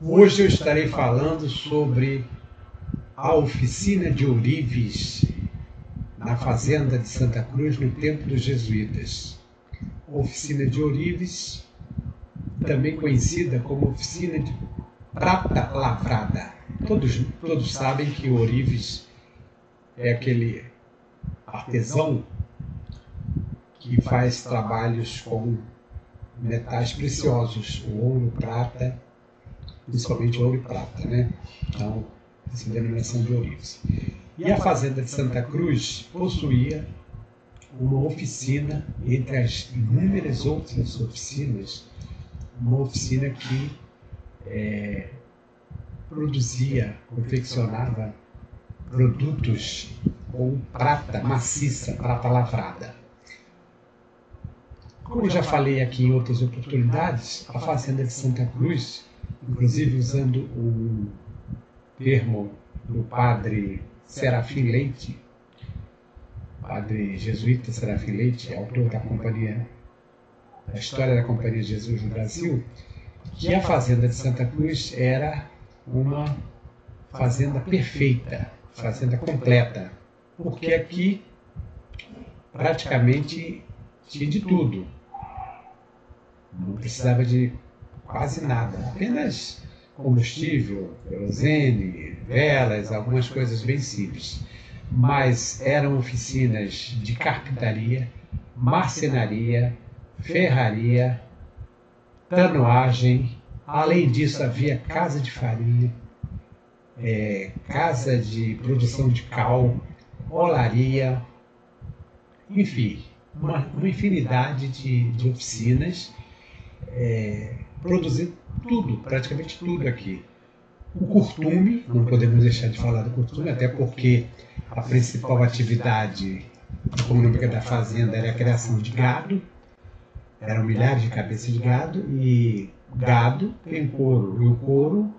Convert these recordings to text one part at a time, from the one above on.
Hoje eu estarei falando sobre a oficina de ourives na fazenda de Santa Cruz, no tempo dos jesuítas. Oficina de ourives, também conhecida como oficina de prata lavrada. Todos sabem que o ourives é aquele artesão que faz trabalhos com metais preciosos, o ouro, prata, principalmente ouro e prata, né? Então, essa denominação de ourives. E a fazenda de Santa Cruz possuía uma oficina, entre as inúmeras outras oficinas, uma oficina que produzia, confeccionava produtos com prata maciça, prata lavrada. Como eu já falei aqui em outras oportunidades, a fazenda de Santa Cruz, inclusive usando o termo do padre Serafim Leite, padre jesuíta Serafim Leite, autor da História da Companhia de Jesus no Brasil, que a fazenda de Santa Cruz era uma fazenda perfeita, fazenda completa, porque aqui praticamente tinha de tudo. Não precisava de quase nada, apenas combustível, querosene, velas, algumas coisas bem simples. Mas eram oficinas de carpintaria, marcenaria, ferraria, tanoagem. Além disso, havia casa de farinha, casa de produção de cal, olaria, enfim, uma infinidade de oficinas, produzindo tudo, praticamente tudo aqui. O curtume, não podemos deixar de falar do curtume, até porque a principal atividade econômica da fazenda era a criação de gado. Eram milhares de cabeças de gado, e gado tem couro, e o couro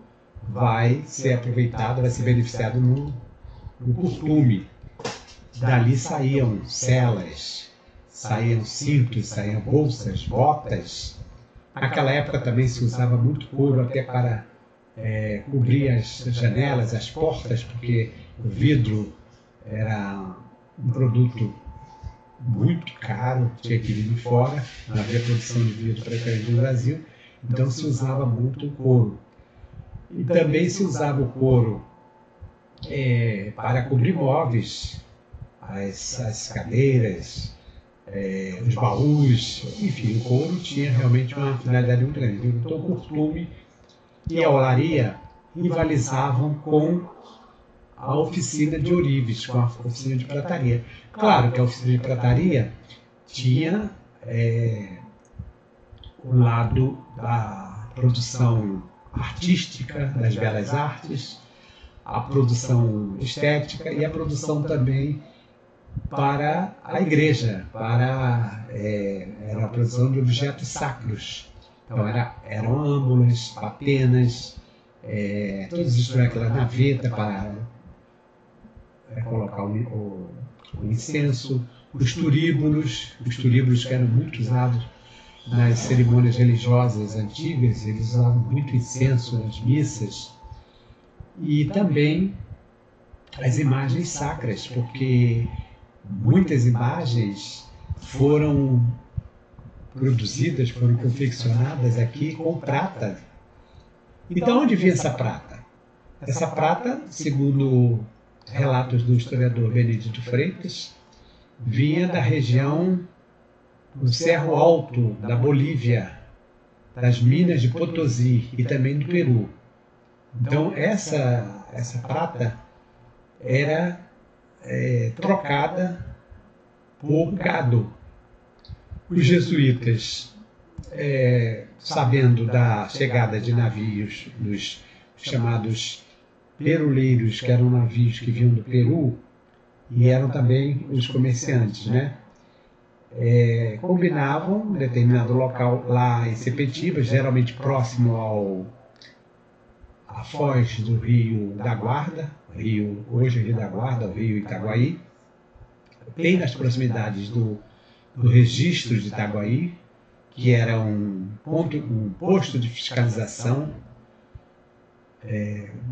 vai ser aproveitado, vai ser beneficiado no curtume. Dali saíam celas, saíam cintos, saíam bolsas, botas. Naquela época também se usava muito couro até para cobrir as janelas, as portas, porque o vidro era um produto muito caro, tinha que vir de fora, não havia produção de vidro praticamente no Brasil, então se usava muito o couro. E também se usava o couro para cobrir móveis, as cadeiras, os baús, enfim, o couro tinha realmente uma finalidade muito grande. Então o curtume e a olaria rivalizavam com a oficina de ourives, com a oficina de prataria. Claro que a oficina de prataria tinha o lado da produção artística, das belas artes, a produção estética e a produção também para a igreja, era a produção de objetos sacros. Então eram âmbulas, patenas, todos os aquela naveta para colocar o incenso, os turíbulos que eram muito usados nas cerimônias religiosas antigas, eles usavam muito incenso nas missas, e também as imagens sacras, porque muitas imagens foram produzidas, foram confeccionadas aqui com prata. Então, onde vinha essa prata? Essa prata, segundo relatos do historiador Benedito Freitas, vinha da região do Cerro Alto, da Bolívia, das minas de Potosí e também do Peru. Então, essa prata era trocada por gado. Os jesuítas, sabendo da chegada de navios, dos chamados peruleiros, que eram navios que vinham do Peru, e eram também os comerciantes, né? Combinavam um determinado local lá em Sepetiba, geralmente próximo à foz do Rio da Guarda, hoje é Rio da Guarda, o Rio Itaguaí, bem nas proximidades do registro de Itaguaí, que era um posto de fiscalização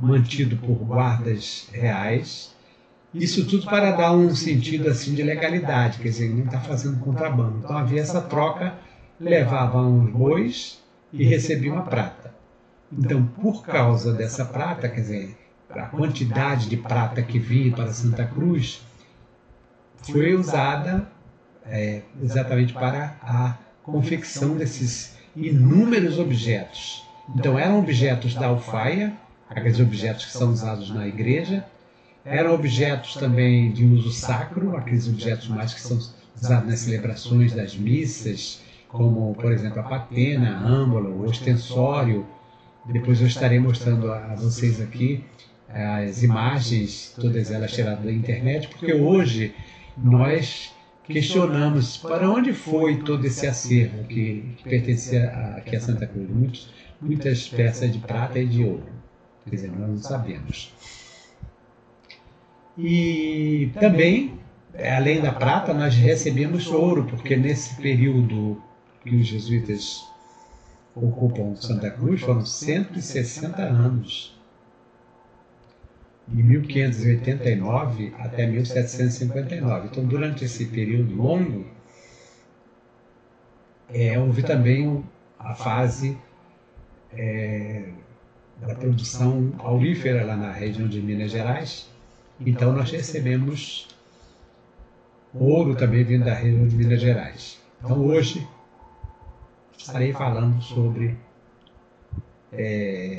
mantido por guardas reais. Isso tudo para dar um sentido assim de legalidade, quer dizer, não está fazendo contrabando. Então havia essa troca, levavam os bois e recebiam a prata. Então, por causa dessa prata, quer dizer, a quantidade de prata que vinha para Santa Cruz foi usada exatamente para a confecção desses inúmeros objetos. Então, eram objetos da alfaia, aqueles objetos que são usados na igreja, eram objetos também de uso sacro, aqueles objetos mais que são usados nas celebrações das missas, como, por exemplo, a patena, a âmbula, o ostensório. Depois eu estarei mostrando a vocês aqui as imagens, todas elas tiradas da internet, porque hoje nós questionamos para onde foi todo esse acervo que pertencia aqui a Santa Cruz. Muitas peças de prata e de ouro. Quer dizer, nós não sabemos. E também, além da prata, nós recebemos ouro, porque nesse período que os jesuítas ocupam Santa Cruz foram 160 anos. De 1589 até 1759. Então, durante esse período longo, houve também a fase da produção aurífera lá na região de Minas Gerais. Então, nós recebemos ouro também vindo da região de Minas Gerais. Então, hoje, estarei falando sobre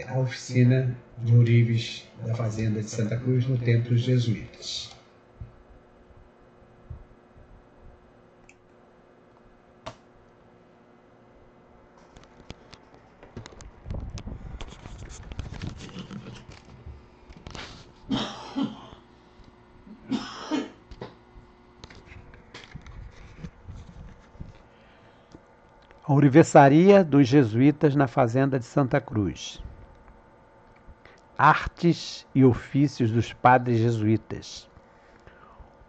a oficina de ourives da Fazenda de Santa Cruz no tempo dos jesuítas. A ourivesaria dos jesuítas na Fazenda de Santa Cruz. Artes e ofícios dos padres jesuítas.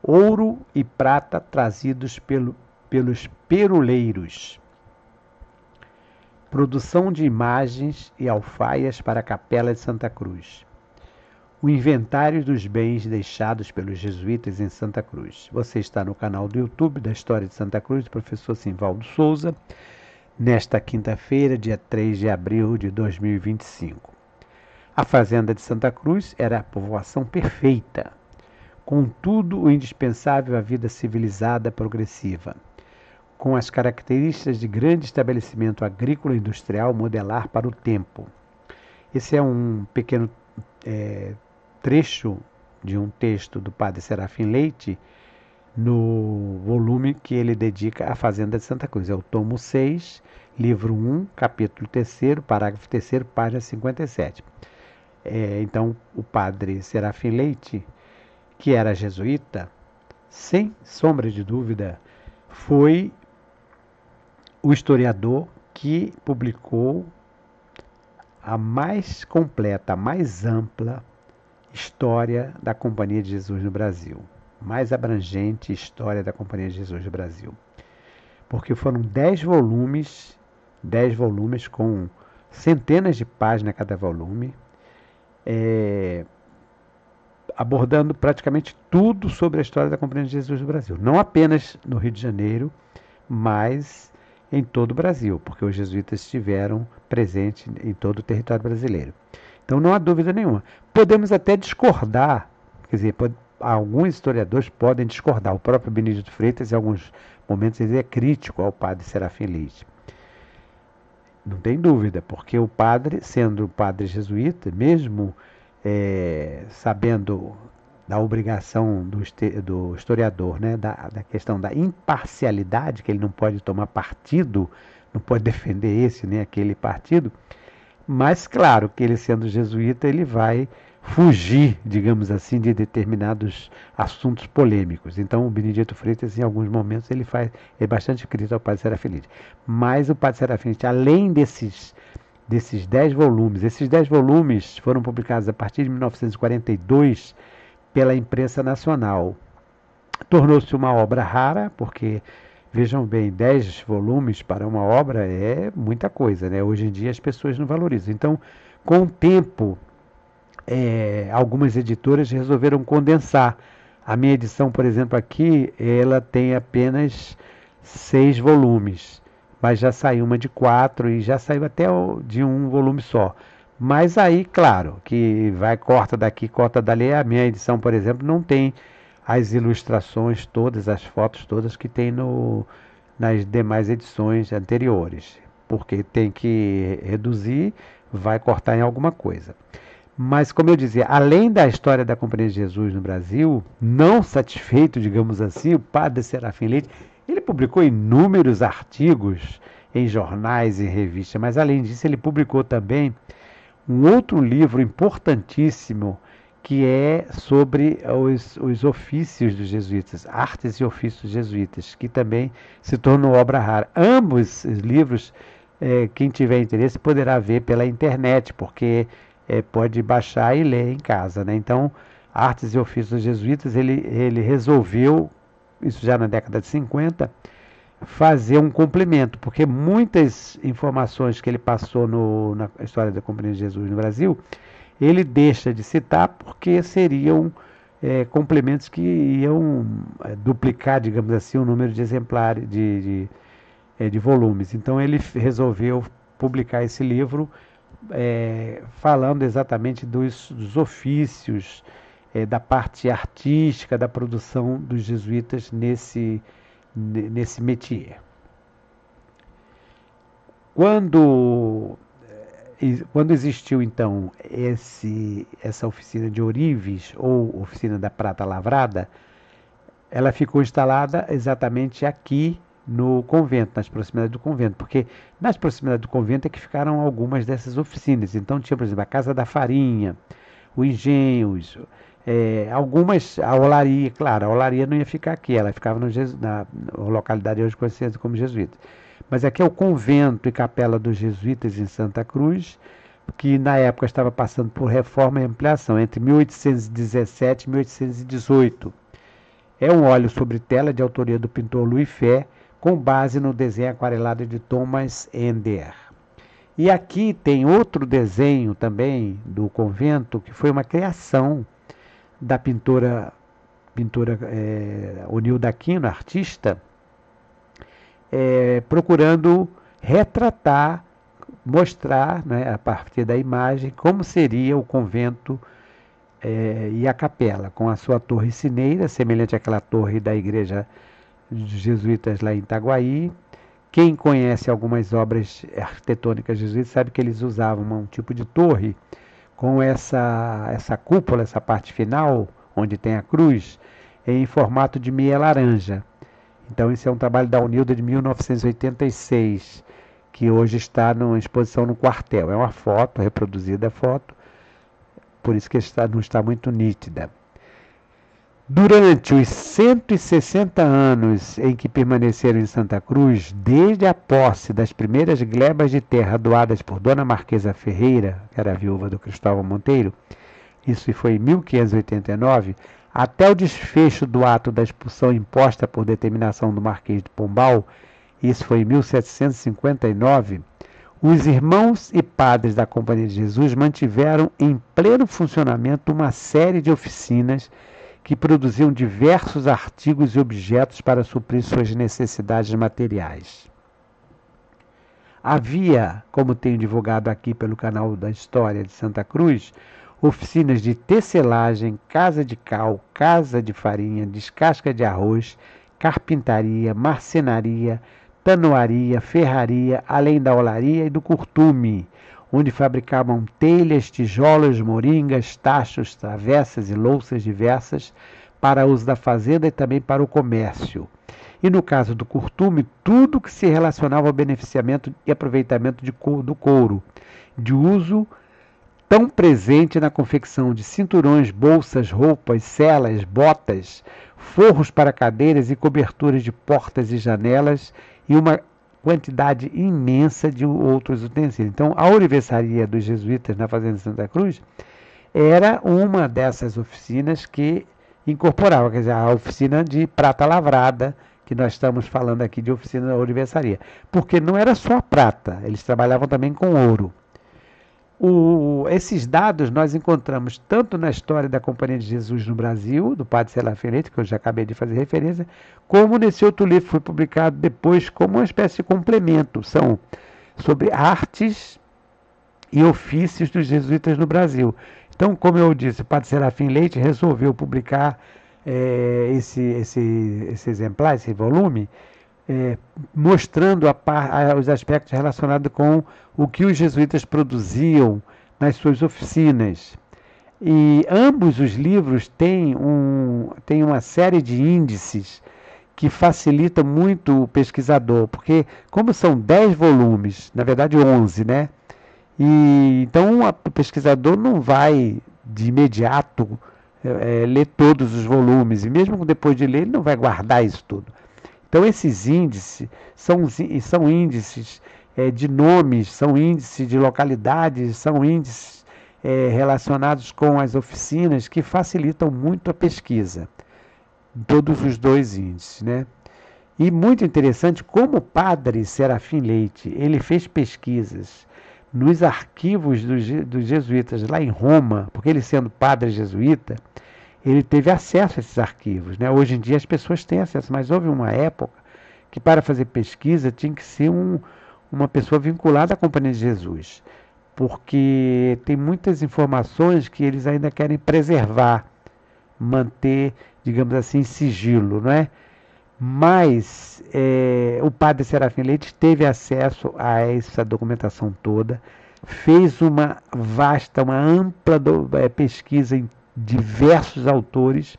Ouro e prata trazidos pelos peruleiros. Produção de imagens e alfaias para a Capela de Santa Cruz. O inventário dos bens deixados pelos jesuítas em Santa Cruz. Você está no canal do YouTube da História de Santa Cruz, do professor Simvaldo Souza, nesta quinta-feira, dia 3 de abril de 2025. A Fazenda de Santa Cruz era a povoação perfeita, com tudo o indispensável à vida civilizada progressiva, com as características de grande estabelecimento agrícola e industrial modelar para o tempo. Esse é um pequeno trecho de um texto do padre Serafim Leite, no volume que ele dedica à Fazenda de Santa Cruz. É o tomo 6, livro 1, capítulo 3º, parágrafo 3º, página 57. Então, o padre Serafim Leite, que era jesuíta, sem sombra de dúvida, foi o historiador que publicou a mais completa, a mais ampla história da Companhia de Jesus no Brasil. Mais abrangente história da Companhia de Jesus no Brasil. Porque foram 10 volumes com centenas de páginas cada volume, abordando praticamente tudo sobre a história da Companhia de Jesus no Brasil. Não apenas no Rio de Janeiro, mas em todo o Brasil, porque os jesuítas estiveram presentes em todo o território brasileiro. Então não há dúvida nenhuma. Podemos até discordar, quer dizer, alguns historiadores podem discordar. O próprio Benedito Freitas, em alguns momentos, ele é crítico ao padre Serafim Leite. Não tem dúvida, porque o padre, sendo padre jesuíta, mesmo sabendo da obrigação do historiador, né, da questão da imparcialidade, que ele não pode tomar partido, não pode defender esse nem aquele partido, mas claro que ele sendo jesuíta, ele vai fugir, digamos assim, de determinados assuntos polêmicos. Então, o Benedito Freitas, em alguns momentos, ele é bastante crítico ao padre Serafim Leite. Mas o padre Serafim Leite, além desses 10 volumes, esses 10 volumes foram publicados a partir de 1942 pela imprensa nacional. Tornou-se uma obra rara, porque, vejam bem, 10 volumes para uma obra é muita coisa, né? Hoje em dia as pessoas não valorizam. Então, com o tempo, algumas editoras resolveram condensar. A minha edição, por exemplo, aqui, ela tem apenas 6 volumes, mas já saiu uma de 4 e já saiu até de um volume só. Mas aí, claro, que vai, corta daqui, corta dali. A minha edição, por exemplo, não tem as ilustrações todas, as fotos todas que tem nas demais edições anteriores, porque tem que reduzir, vai cortar em alguma coisa. Mas, como eu dizia, além da história da Companhia de Jesus no Brasil, não satisfeito, digamos assim, o padre Serafim Leite, ele publicou inúmeros artigos em jornais e revistas, mas além disso ele publicou também um outro livro importantíssimo que é sobre os ofícios dos jesuítas, artes e ofícios jesuítas, que também se tornou obra rara. Ambos os livros, quem tiver interesse poderá ver pela internet, porque pode baixar e ler em casa, né? Então, Artes e Ofícios dos Jesuítas, ele resolveu, isso já na década de 50, fazer um complemento, porque muitas informações que ele passou na história da Companhia de Jesus no Brasil, ele deixa de citar porque seriam complementos que iam duplicar, digamos assim, o número de exemplares, de volumes. Então ele resolveu publicar esse livro falando exatamente dos ofícios, da parte artística, da produção dos jesuítas nesse métier. Quando existiu, então, essa oficina de ourives, ou oficina da prata lavrada, ela ficou instalada exatamente aqui no convento, nas proximidades do convento, porque nas proximidades do convento é que ficaram algumas dessas oficinas. Então tinha, por exemplo, a Casa da Farinha, o Engenhos, algumas, a olaria, claro, a olaria não ia ficar aqui, ela ficava na localidade hoje conhecida como Jesuíta. Mas aqui é o convento e capela dos jesuítas em Santa Cruz, que na época estava passando por reforma e ampliação, entre 1817 e 1818. É um óleo sobre tela de autoria do pintor Louis Fé, com base no desenho aquarelado de Thomas Ender. E aqui tem outro desenho também do convento, que foi uma criação da pintora Onilda Aquino, artista, procurando retratar, mostrar, né, a partir da imagem, como seria o convento e a capela, com a sua torre sineira, semelhante àquela torre da igreja dos jesuítas lá em Itaguaí. Quem conhece algumas obras arquitetônicas jesuítas sabe que eles usavam um tipo de torre com essa cúpula, essa parte final, onde tem a cruz, em formato de meia laranja. Então esse é um trabalho da Unilda de 1986, que hoje está numa exposição no quartel. É uma foto, reproduzida a foto, por isso que não está muito nítida. Durante os 160 anos em que permaneceram em Santa Cruz, desde a posse das primeiras glebas de terra doadas por Dona Marquesa Ferreira, que era a viúva do Cristóvão Monteiro, isso foi em 1589, até o desfecho do ato da expulsão imposta por determinação do Marquês de Pombal, isso foi em 1759, os irmãos e padres da Companhia de Jesus mantiveram em pleno funcionamento uma série de oficinas que produziam diversos artigos e objetos para suprir suas necessidades materiais. Havia, como tenho divulgado aqui pelo canal da História de Santa Cruz, oficinas de tecelagem, casa de cal, casa de farinha, descasca de arroz, carpintaria, marcenaria, tanoaria, ferraria, além da olaria e do curtume, onde fabricavam telhas, tijolos, moringas, tachos, travessas e louças diversas para uso da fazenda e também para o comércio. E no caso do curtume, tudo que se relacionava ao beneficiamento e aproveitamento do couro, de uso tão presente na confecção de cinturões, bolsas, roupas, celas, botas, forros para cadeiras e coberturas de portas e janelas e uma quantidade imensa de outros utensílios. Então, a Ourivesaria dos Jesuítas na Fazenda de Santa Cruz era uma dessas oficinas que incorporava, quer dizer, a oficina de prata lavrada, que nós estamos falando aqui de oficina da Ourivesaria. Porque não era só a prata, eles trabalhavam também com ouro. Esses dados nós encontramos tanto na história da Companhia de Jesus no Brasil, do padre Serafim Leite, que eu já acabei de fazer referência, como nesse outro livro que foi publicado depois como uma espécie de complemento. São sobre artes e ofícios dos jesuítas no Brasil. Então, como eu disse, o padre Serafim Leite resolveu publicar esse exemplar, esse volume, mostrando os aspectos relacionados com o que os jesuítas produziam nas suas oficinas. E ambos os livros têm uma série de índices que facilitam muito o pesquisador, porque como são 10 volumes, na verdade 11, né? E então o pesquisador não vai de imediato ler todos os volumes, e mesmo depois de ler ele não vai guardar isso tudo. Então esses índices são índices de nomes, são índices de localidades, são índices relacionados com as oficinas que facilitam muito a pesquisa. Todos os dois índices, né? E muito interessante como o padre Serafim Leite, ele fez pesquisas nos arquivos dos jesuítas lá em Roma, porque ele sendo padre jesuíta, ele teve acesso a esses arquivos, né? Hoje em dia as pessoas têm acesso, mas houve uma época que para fazer pesquisa tinha que ser uma pessoa vinculada à Companhia de Jesus, porque tem muitas informações que eles ainda querem preservar, manter, digamos assim, sigilo, não é? Mas o padre Serafim Leite teve acesso a essa documentação toda, fez uma ampla pesquisa em diversos autores.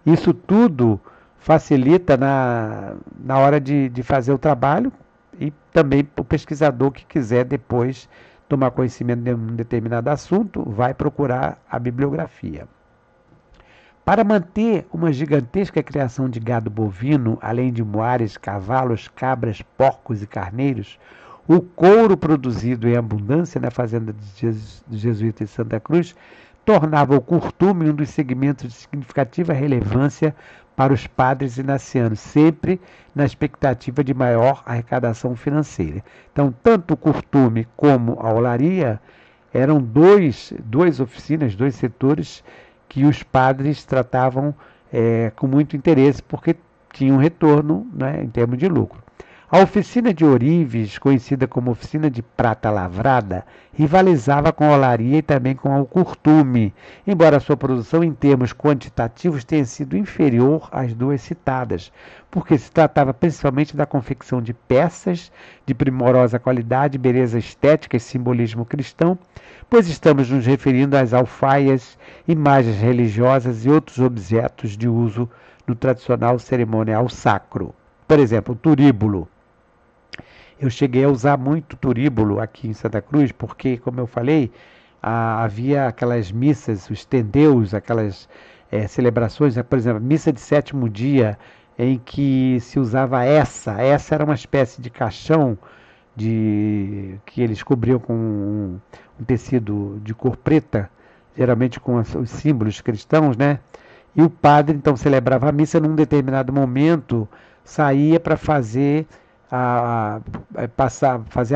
Isso tudo facilita na hora de fazer o trabalho, e também o pesquisador que quiser depois tomar conhecimento de um determinado assunto vai procurar a bibliografia. Para manter uma gigantesca criação de gado bovino, além de moares, cavalos, cabras, porcos e carneiros, o couro produzido em abundância na fazenda dos jesuítas de Santa Cruz tornava o curtume um dos segmentos de significativa relevância para os padres inacianos, sempre na expectativa de maior arrecadação financeira. Então, tanto o curtume como a olaria eram duas oficinas, dois setores que os padres tratavam com muito interesse, porque tinham retorno, né, em termos de lucro. A oficina de ourives, conhecida como oficina de prata lavrada, rivalizava com a olaria e também com o curtume, embora sua produção em termos quantitativos tenha sido inferior às duas citadas, porque se tratava principalmente da confecção de peças de primorosa qualidade, beleza estética e simbolismo cristão, pois estamos nos referindo às alfaias, imagens religiosas e outros objetos de uso no tradicional cerimonial sacro. Por exemplo, o turíbulo. Eu cheguei a usar muito turíbulo aqui em Santa Cruz, porque, como eu falei, havia aquelas missas, os tendeus, aquelas celebrações, né? Por exemplo, missa de sétimo dia, em que se usava essa era uma espécie de caixão que eles cobriam com um tecido de cor preta, geralmente com os símbolos cristãos, né? E o padre, então, celebrava a missa num determinado momento, saía para fazer a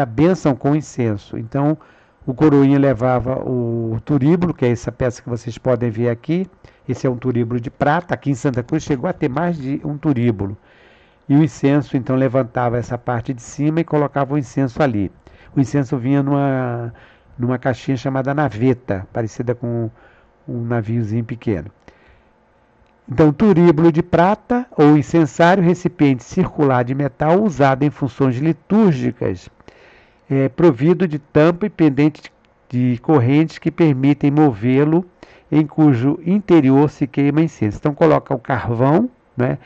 bênção com incenso. Então, o coroinha levava o turíbulo, que é essa peça que vocês podem ver aqui. Esse é um turíbulo de prata. Aqui em Santa Cruz chegou a ter mais de um turíbulo. E o incenso, então, levantava essa parte de cima e colocava o incenso ali. O incenso vinha numa caixinha chamada naveta, parecida com um naviozinho pequeno. Então, turíbulo de prata ou incensário, recipiente circular de metal usado em funções litúrgicas, provido de tampa e pendente de correntes que permitem movê-lo, em cujo interior se queima incenso. Então, coloca o carvão, né,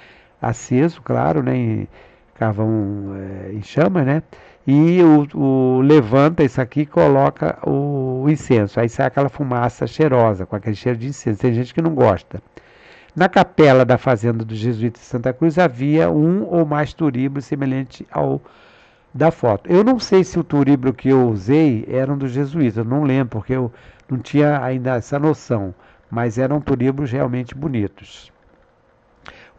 aceso, claro, né, carvão em chamas, né, e levanta isso aqui e coloca o incenso. Aí sai aquela fumaça cheirosa, com aquele cheiro de incenso. Tem gente que não gosta. Na capela da fazenda dos jesuítas de Santa Cruz havia um ou mais turíbulos semelhante ao da foto. Eu não sei se o turíbulo que eu usei era um dos jesuítas, não lembro, porque eu não tinha ainda essa noção, mas eram turíbulos realmente bonitos.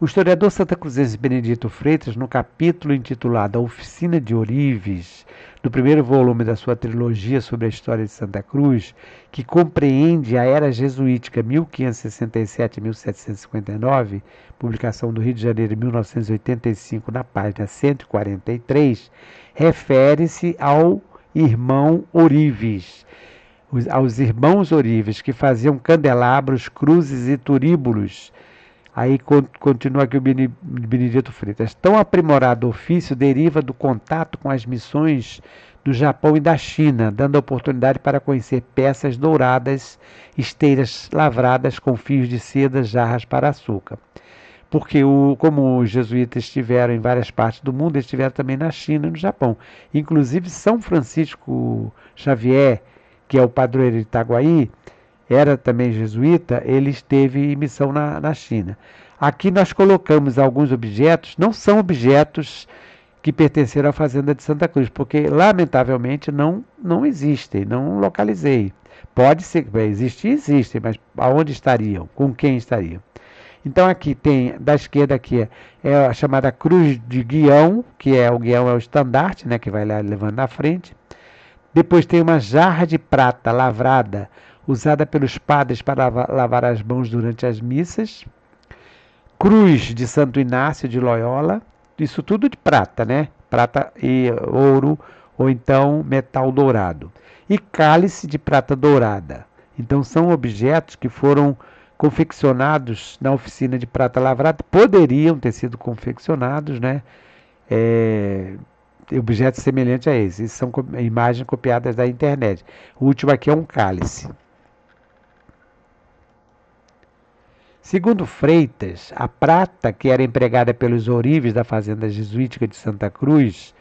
O historiador santacruzense Benedito Freitas, no capítulo intitulado A Oficina de Orives, do primeiro volume da sua trilogia sobre a história de Santa Cruz, que compreende a era jesuítica 1567-1759, publicação do Rio de Janeiro, 1985, na página 143, refere-se ao irmão Orives, aos irmãos Orives, que faziam candelabros, cruzes e turíbulos. Aí continua aqui o Benedito Freitas. Tão aprimorado ofício deriva do contato com as missões do Japão e da China, dando a oportunidade para conhecer peças douradas, esteiras lavradas com fios de seda, jarras para açúcar. Porque, como os jesuítas estiveram em várias partes do mundo, eles estiveram também na China e no Japão. Inclusive, São Francisco Xavier, que é o padroeiro de Itaguaí, era também jesuíta, ele esteve em missão na China. Aqui nós colocamos alguns objetos, não são objetos que pertenceram à fazenda de Santa Cruz, porque lamentavelmente não existem, não localizei. Pode ser, existem, mas aonde estariam? Com quem estariam? Então aqui tem, da esquerda aqui é a chamada cruz de guião, que é o guião é o estandarte, né, que vai lá levando na frente. Depois tem uma jarra de prata lavrada, usada pelos padres para lavar as mãos durante as missas. Cruz de Santo Inácio de Loyola, isso tudo de prata, né? Prata e ouro, ou então metal dourado. E cálice de prata dourada. Então são objetos que foram confeccionados na oficina de prata lavrada, poderiam ter sido confeccionados, né? Objetos semelhantes a esses. São imagens copiadas da internet. O último aqui é um cálice. Segundo Freitas, a prata que era empregada pelos ourives da fazenda jesuítica de Santa Cruz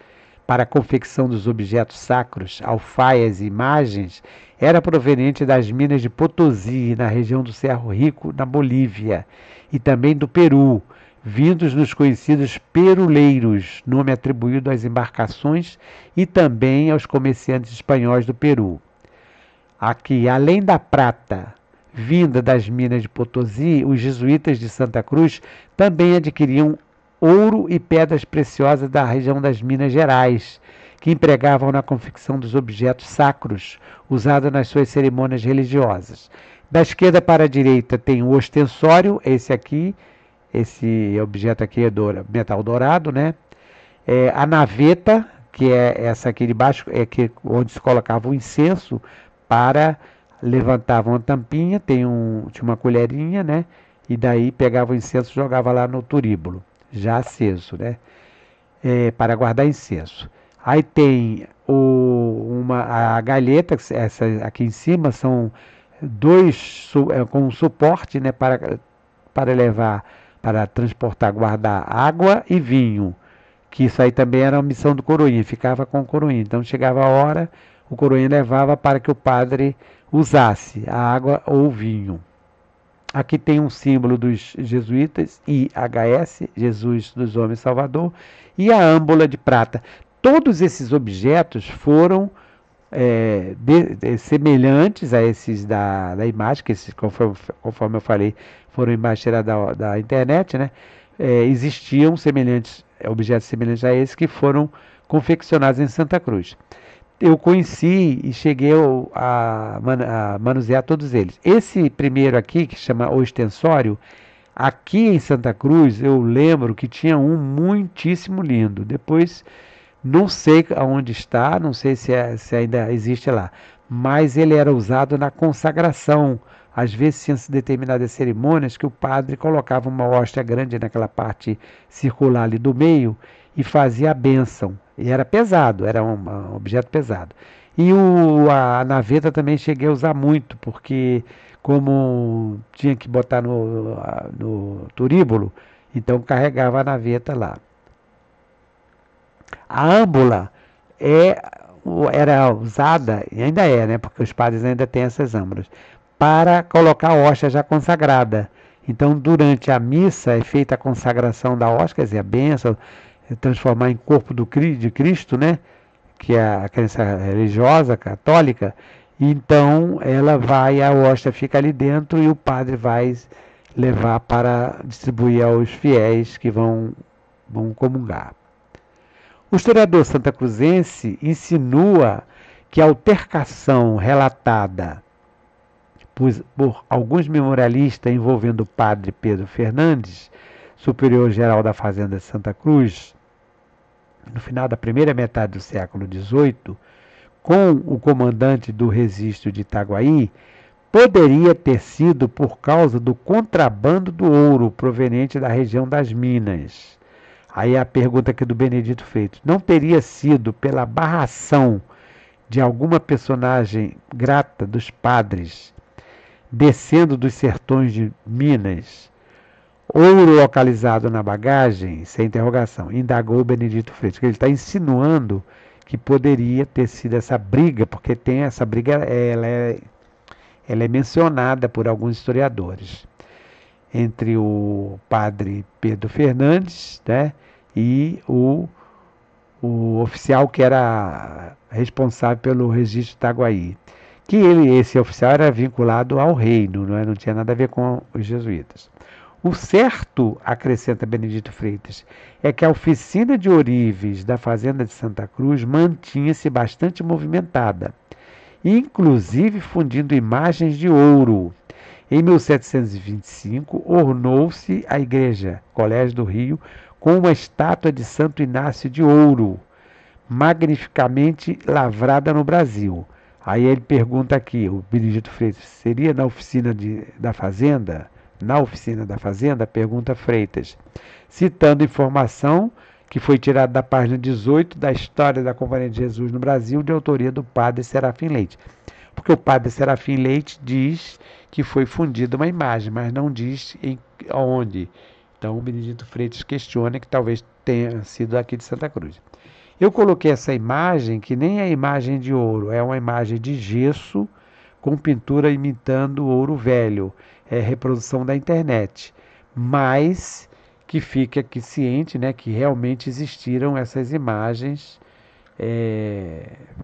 para a confecção dos objetos sacros, alfaias e imagens, era proveniente das minas de Potosí, na região do Cerro Rico, na Bolívia, e também do Peru, vindos nos conhecidos peruleiros, nome atribuído às embarcações e também aos comerciantes espanhóis do Peru. Aqui, além da prata vinda das minas de Potosí, os jesuítas de Santa Cruz também adquiriam ouro e pedras preciosas da região das Minas Gerais, que empregavam na confecção dos objetos sacros, usados nas suas cerimônias religiosas. Da esquerda para a direita tem o ostensório, esse objeto aqui é metal dourado, né? A naveta, que é essa aqui de baixo, onde se colocava o incenso para levantavam a tampinha, tinha uma colherinha, né? E daí pegava o incenso e jogava lá no turíbulo, já aceso, né? Para guardar incenso. Aí tem a galheta, essa aqui em cima são dois com suporte, né? Para levar, para transportar, guardar água e vinho. Que isso aí também era uma missão do coroinha, ficava com o coroinha. Então chegava a hora, o coroinha levava para que o padre usasse a água ou o vinho. Aqui tem um símbolo dos jesuítas, IHS, Jesus dos Homens Salvador, e a âmbula de prata. Todos esses objetos foram semelhantes a esses da imagem, que esses, conforme eu falei, foram imagens tiradas da internet, né? Existiam objetos semelhantes a esses que foram confeccionados em Santa Cruz. Eu conheci e cheguei a manusear todos eles. Esse primeiro aqui, que chama o ostensório, aqui em Santa Cruz, eu lembro que tinha um muitíssimo lindo. Depois, não sei aonde está, não sei se ainda existe lá, mas ele era usado na consagração. Às vezes tinha determinadas cerimônias que o padre colocava uma hóstia grande naquela parte circular ali do meio e fazia a bênção. E era pesado, era um objeto pesado. E a naveta também cheguei a usar muito, porque como tinha que botar no turíbulo, então carregava a naveta lá. A âmbula era usada, e ainda é, né, porque os padres ainda têm essas âmbulas, para colocar a hóstia já consagrada. Então, durante a missa é feita a consagração da hóstia, quer dizer, a bênção, transformar em corpo de Cristo, né? Que é a crença religiosa, católica. Então, a hóstia fica ali dentro e o padre vai levar para distribuir aos fiéis que vão comungar. O historiador santacruzense insinua que a altercação relatada por alguns memorialistas envolvendo o padre Pedro Fernandes, superior-geral da Fazenda de Santa Cruz, no final da primeira metade do século XVIII, com o comandante do registro de Itaguaí, poderia ter sido por causa do contrabando do ouro proveniente da região das Minas. Aí a pergunta aqui do Benedito Freitas: não teria sido pela barração de alguma personagem grata dos padres, descendo dos sertões de Minas, ouro localizado na bagagem? Sem interrogação, indagou o Benedito Freitas, que ele está insinuando que poderia ter sido essa briga, porque tem essa briga, ela é mencionada por alguns historiadores, entre o padre Pedro Fernandes, né, e o oficial que era responsável pelo registro de Itaguaí. Que esse oficial era vinculado ao reino, não tinha nada a ver com os jesuítas. O certo, acrescenta Benedito Freitas, é que a oficina de ourives da Fazenda de Santa Cruz mantinha-se bastante movimentada, inclusive fundindo imagens de ouro. Em 1725, ornou-se a igreja, Colégio do Rio, com uma estátua de Santo Inácio de ouro, magnificamente lavrada no Brasil. Aí ele pergunta aqui, o Benedito Freitas, seria na oficina da Fazenda? Na oficina da Fazenda? Pergunta Freitas, citando informação que foi tirada da página 18 da História da Companhia de Jesus no Brasil, de autoria do padre Serafim Leite. Porque o padre Serafim Leite diz que foi fundida uma imagem, mas não diz onde. Então o Benedito Freitas questiona que talvez tenha sido aqui de Santa Cruz. Eu coloquei essa imagem, que nem é imagem de ouro, é uma imagem de gesso com pintura imitando ouro velho. É reprodução da internet, mas que fica aqui ciente, né, que realmente existiram essas imagens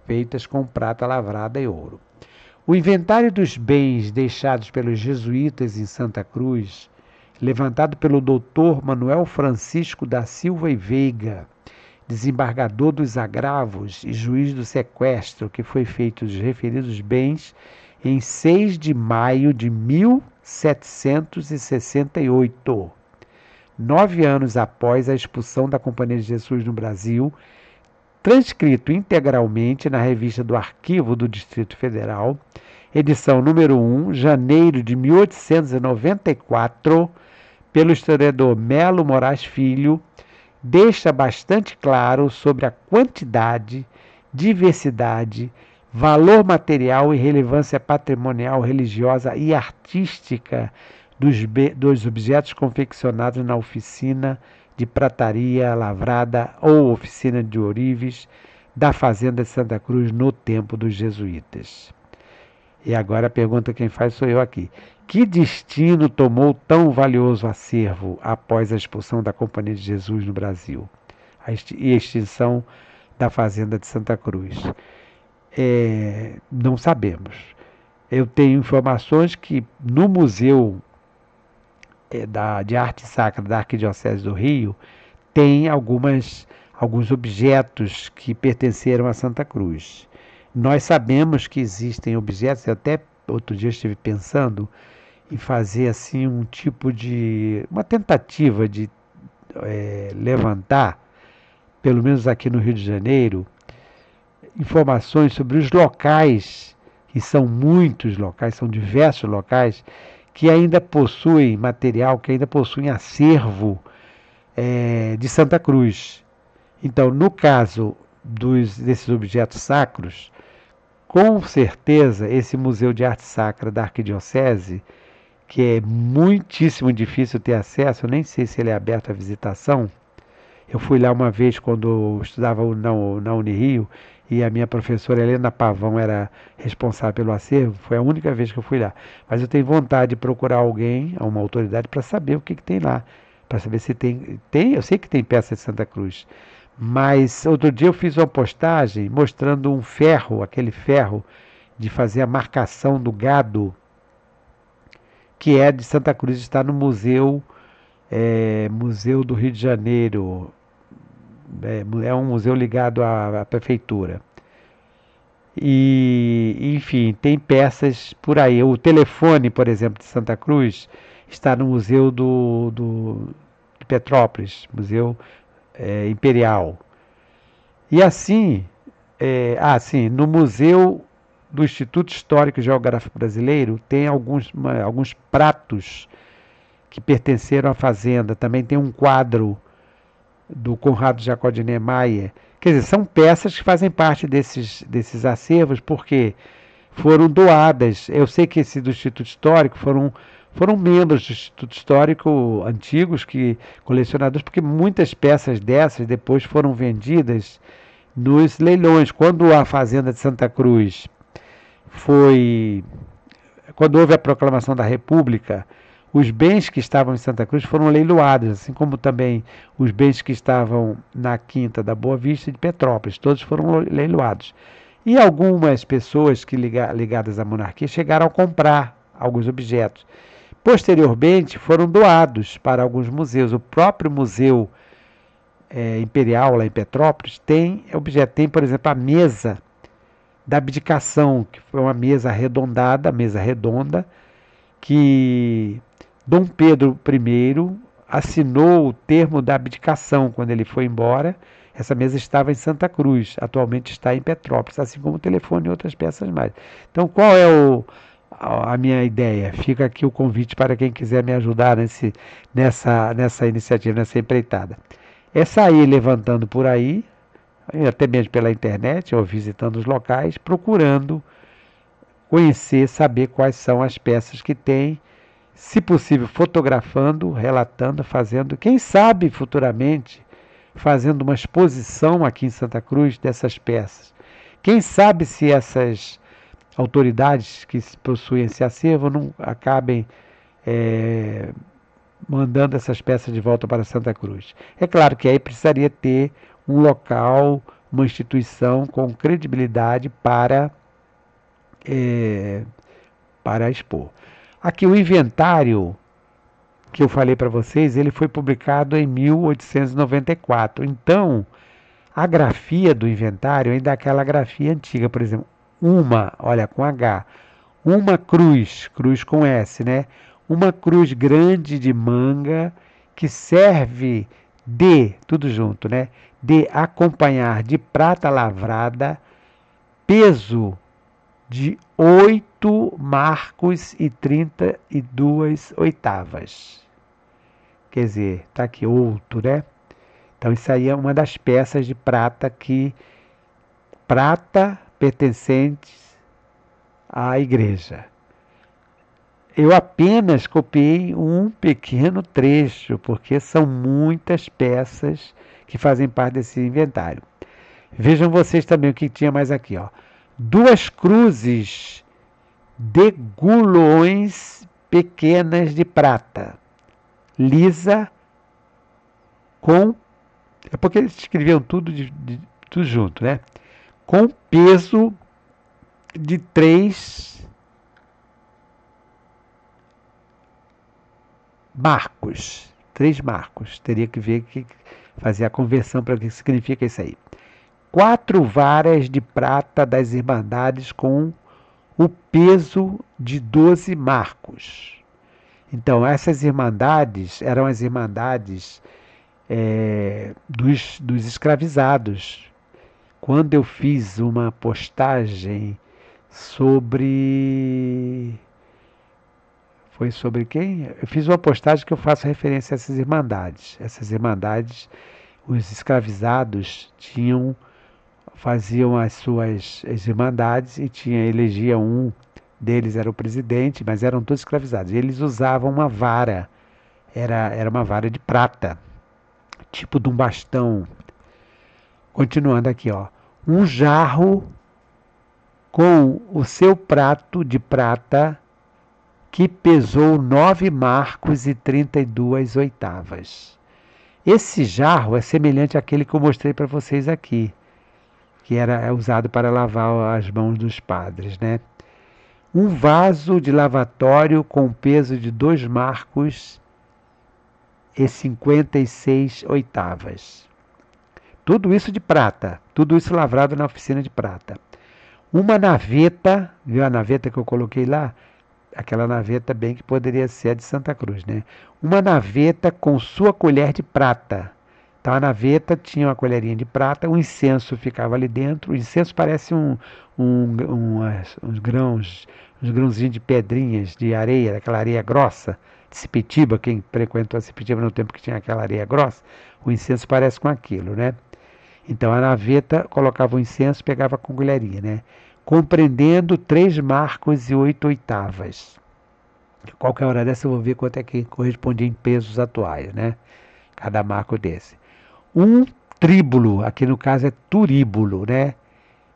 feitas com prata lavrada e ouro. O inventário dos bens deixados pelos jesuítas em Santa Cruz, levantado pelo doutor Manuel Francisco da Silva e Veiga, desembargador dos agravos e juiz do sequestro, que foi feito dos referidos bens em 6 de maio de 1768, 9 anos após a expulsão da Companhia de Jesus no Brasil, transcrito integralmente na revista do Arquivo do Distrito Federal, edição número 1, janeiro de 1894, pelo historiador Melo Moraes Filho, deixa bastante claro sobre a quantidade, diversidade, valor material e relevância patrimonial, religiosa e artística dos objetos confeccionados na oficina de prataria lavrada ou oficina de ourives da Fazenda de Santa Cruz no tempo dos jesuítas. E agora a pergunta quem faz sou eu aqui. Que destino tomou tão valioso acervo após a expulsão da Companhia de Jesus no Brasil e a extinção da Fazenda de Santa Cruz? Não sabemos. Eu tenho informações que no Museu de Arte Sacra da Arquidiocese do Rio tem alguns objetos que pertenceram a Santa Cruz. Nós sabemos que existem objetos, eu até outro dia estive pensando em fazer assim uma tentativa de levantar, pelo menos aqui no Rio de Janeiro, informações sobre os locais, que são muitos locais, são diversos locais, que ainda possuem material, que ainda possuem acervo de Santa Cruz. Então, no caso desses objetos sacros, com certeza esse Museu de Arte Sacra da Arquidiocese, que é muitíssimo difícil ter acesso, eu nem sei se ele é aberto à visitação. Eu fui lá uma vez quando eu estudava na Unirio, e a minha professora Helena Pavão era responsável pelo acervo. Foi a única vez que eu fui lá. Mas eu tenho vontade de procurar alguém, uma autoridade, para saber o que tem lá. Para saber se tem. Eu sei que tem peça de Santa Cruz. Mas outro dia eu fiz uma postagem mostrando um ferro, aquele ferro de fazer a marcação do gado, que é de Santa Cruz, está no Museu do Rio de Janeiro, é um museu ligado à prefeitura. E, enfim, tem peças por aí. O telefone, por exemplo, de Santa Cruz, está no Museu de Petrópolis, Museu Imperial. E assim, sim, no Museu do Instituto Histórico e Geográfico Brasileiro tem alguns pratos que pertenceram à fazenda. Também tem um quadro do Conrado Jacó de Niemeyer. Quer dizer, são peças que fazem parte desses acervos porque foram doadas. Eu sei que esse do Instituto Histórico foram membros do Instituto Histórico antigos, colecionadores, porque muitas peças dessas depois foram vendidas nos leilões. Quando a Fazenda de Santa Cruz quando houve a proclamação da República, os bens que estavam em Santa Cruz foram leiloados, assim como também os bens que estavam na Quinta da Boa Vista e de Petrópolis, todos foram leiloados. E algumas pessoas ligadas à monarquia chegaram a comprar alguns objetos. Posteriormente, foram doados para alguns museus. O próprio Museu Imperial, lá em Petrópolis, tem objeto. Tem, por exemplo, a mesa da abdicação, que foi uma mesa arredondada, mesa redonda, que Dom Pedro I assinou o termo da abdicação quando ele foi embora. Essa mesa estava em Santa Cruz, atualmente está em Petrópolis, assim como o telefone e outras peças mais. Então, qual é a minha ideia? Fica aqui o convite para quem quiser me ajudar nessa iniciativa, nessa empreitada. É sair levantando por aí, até mesmo pela internet, ou visitando os locais, procurando conhecer, saber quais são as peças que tem, se possível fotografando, relatando, fazendo, quem sabe futuramente fazendo uma exposição aqui em Santa Cruz dessas peças. Quem sabe se essas autoridades que possuem esse acervo não acabem mandando essas peças de volta para Santa Cruz. É claro que aí precisaria ter um local, uma instituição com credibilidade para expor. Aqui o inventário que eu falei para vocês, ele foi publicado em 1894. Então, a grafia do inventário ainda é aquela grafia antiga, por exemplo, olha, com H, uma cruz com S, né? Uma cruz grande de manga que serve tudo junto, né? De acompanhar de prata lavrada, peso de 8 marcos e 32 oitavas. Quer dizer, tá aqui outro, né? Então isso aí é uma das peças de prata pertencentes à igreja. Eu apenas copiei um pequeno trecho, porque são muitas peças que fazem parte desse inventário. Vejam vocês também o que tinha mais aqui, ó. 2 cruzes de gulões pequenas de prata, lisa, é porque eles escreviam tudo junto, né? Com peso de 3 marcos. 3 marcos. Teria que ver fazer a conversão para o que significa isso aí. 4 varas de prata das Irmandades com o peso de 12 marcos. Então, essas Irmandades eram as Irmandades dos escravizados. Quando eu fiz uma postagem Foi sobre quem? Eu fiz uma postagem que eu faço referência a essas Irmandades. Essas Irmandades, os escravizados faziam as suas irmandades e elegia um deles, era o presidente, mas eram todos escravizados. E eles usavam uma vara, era uma vara de prata, tipo de um bastão. Continuando aqui, ó. Um jarro com o seu prato de prata que pesou 9 marcos e 32 oitavas. Esse jarro é semelhante àquele que eu mostrei para vocês aqui, que era usado para lavar as mãos dos padres, né? Um vaso de lavatório com peso de 2 marcos e 56 oitavas. Tudo isso de prata, tudo isso lavrado na oficina de prata. Uma naveta, viu a naveta que eu coloquei lá? Aquela naveta bem que poderia ser a de Santa Cruz, né? Uma naveta com sua colher de prata. Então a naveta tinha uma colherinha de prata, o incenso ficava ali dentro. O incenso parece uns grãozinhos de pedrinhas, de areia, daquela areia grossa, de Sepetiba. Quem frequentou a Sepetiba no tempo que tinha aquela areia grossa, o incenso parece com aquilo, né? Então a naveta colocava o incenso, pegava com colherinha, né? Compreendendo 3 marcos e 8 oitavas. Qualquer hora dessa eu vou ver quanto é que correspondia em pesos atuais, né? Cada marco desse. Um tríbulo, aqui no caso é turíbulo, né?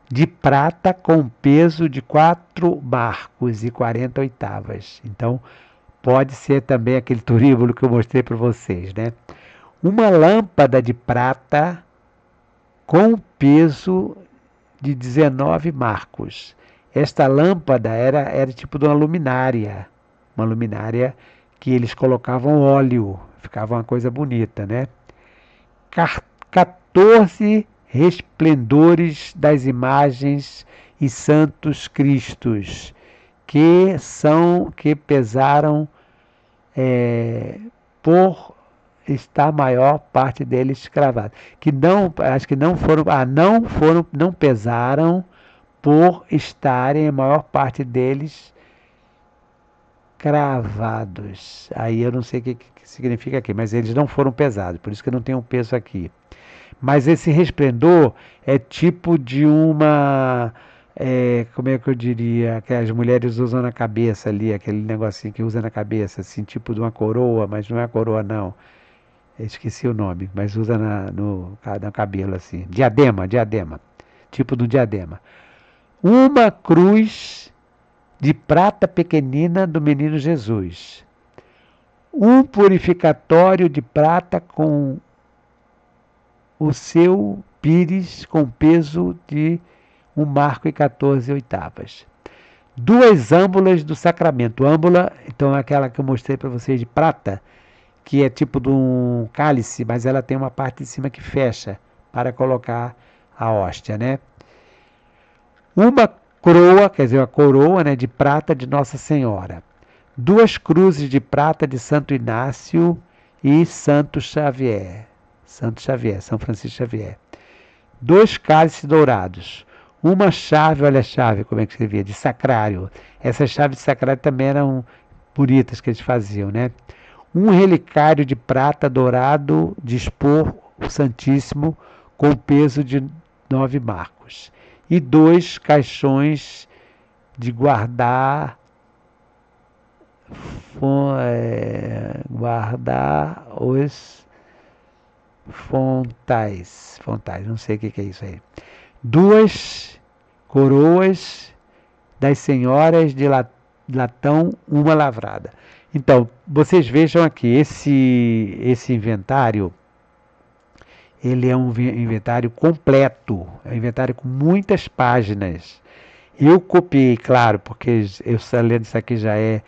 De prata com peso de 4 marcos e 40 oitavas. Então pode ser também aquele turíbulo que eu mostrei para vocês, né? Uma lâmpada de prata com peso de 19 marcos. Esta lâmpada era tipo de uma luminária que eles colocavam óleo, ficava uma coisa bonita, né? 14 resplendores das imagens e santos cristos, que pesaram por está a maior parte deles cravados. Que não, acho que não foram, não pesaram por estarem a maior parte deles cravados. Aí eu não sei o que significa aqui, mas eles não foram pesados, por isso que não tem um peso aqui. Mas esse resplendor é tipo de uma, como é que eu diria, que as mulheres usam na cabeça ali, aquele negocinho que usa na cabeça, assim, tipo de uma coroa, mas não é a coroa não. Esqueci o nome, mas usa no cabelo assim. Diadema. Tipo do diadema. Uma cruz de prata pequenina do menino Jesus. Um purificatório de prata com o seu pires com peso de 1 marco e 14 oitavas. 2 âmbulas do sacramento. Âmbula, então é aquela que eu mostrei para vocês de prata, que é tipo de um cálice, mas ela tem uma parte de cima que fecha para colocar a hóstia, né? Uma coroa, quer dizer, uma coroa, né, de prata de Nossa Senhora. 2 cruzes de prata de Santo Inácio e Santo Xavier. São Francisco Xavier. 2 cálices dourados. Uma chave, olha a chave, como é que escrevia, de sacrário. Essas chaves de sacrário também eram bonitas que eles faziam, né? Um relicário de prata dourado de expor o Santíssimo com peso de 9 marcos. E 2 caixões de guardar os fontais, não sei o que é isso aí. 2 coroas das senhoras de latão, uma lavrada. Então, vocês vejam aqui, esse inventário, ele é um inventário completo, é um inventário com muitas páginas. Eu copiei, claro, porque eu lendo isso aqui já é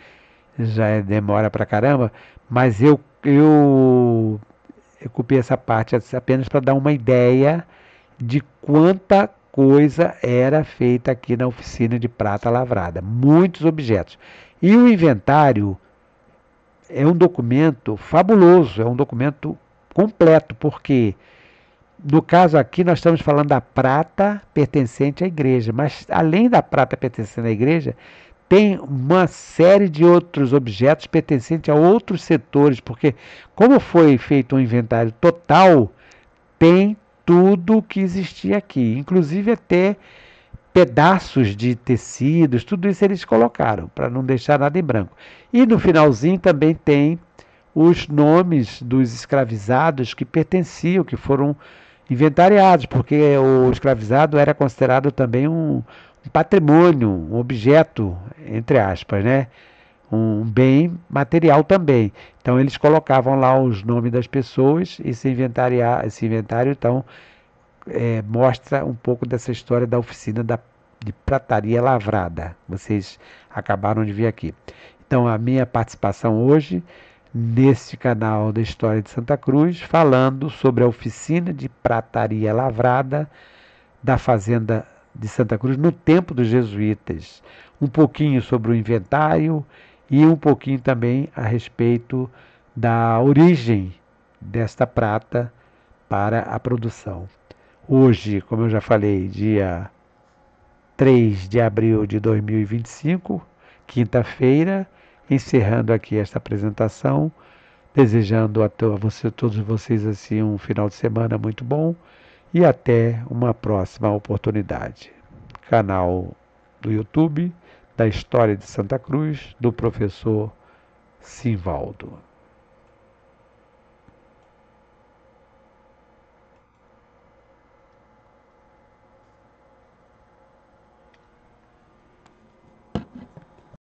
demora pra caramba, mas eu copiei essa parte apenas para dar uma ideia de quanta coisa era feita aqui na oficina de prata lavrada. Muitos objetos. E o inventário é um documento fabuloso, é um documento completo, porque no caso aqui nós estamos falando da prata pertencente à igreja, mas além da prata pertencente à igreja, tem uma série de outros objetos pertencentes a outros setores, porque como foi feito um inventário total, tem tudo que existia aqui, inclusive até pedaços de tecidos, tudo isso eles colocaram, para não deixar nada em branco. E no finalzinho também tem os nomes dos escravizados que pertenciam, que foram inventariados, porque o escravizado era considerado também um patrimônio, um objeto, entre aspas, né? Um bem material também. Então eles colocavam lá os nomes das pessoas e esse inventário então mostra um pouco dessa história da oficina de prataria lavrada. Vocês acabaram de ver aqui. Então, a minha participação hoje neste canal da História de Santa Cruz, falando sobre a oficina de prataria lavrada da Fazenda de Santa Cruz no tempo dos jesuítas. Um pouquinho sobre o inventário e um pouquinho também a respeito da origem desta prata para a produção. Hoje, como eu já falei, dia 3 de abril de 2025, quinta-feira, encerrando aqui esta apresentação, desejando a todos vocês assim um final de semana muito bom e até uma próxima oportunidade. Canal do YouTube da História de Santa Cruz, do professor Simvaldo.